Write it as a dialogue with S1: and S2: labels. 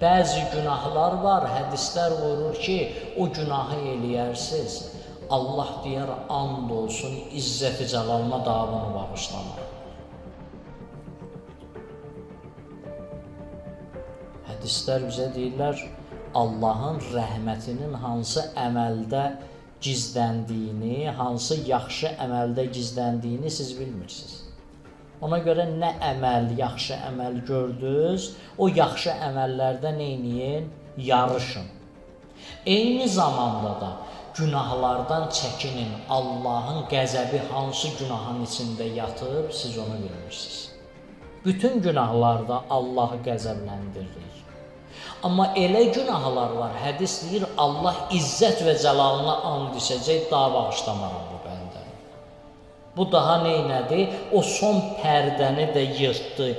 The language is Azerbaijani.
S1: Bəzi günahlar var, hədislər vurur ki, o günahı eləyərsiz. Allah deyər, and olsun, İzzət-i Cəlalına daha bunu bağışlamar. Hədislər bizə deyirlər, Allahın rəhmətinin hansı əməldə gizləndiyini, hansı yaxşı əməldə gizləndiyini siz bilmirsiniz. Ona görə nə əməl, yaxşı əməl gördünüz, o yaxşı əməllərdə neyləyin? Yarışın. Eyni zamanda da günahlardan çəkinin. Allahın qəzəbi hansı günahın içində yatır, siz onu bilmirsiniz. Bütün günahlarda Allahı qəzəbləndirir. Amma elə günahlar var, hədis deyir, Allah İzzət və Cəlalına and içəcək, daha bağışlamaram bu bəndəni. Bu daha neynədir? O son pərdəni də yırtdı.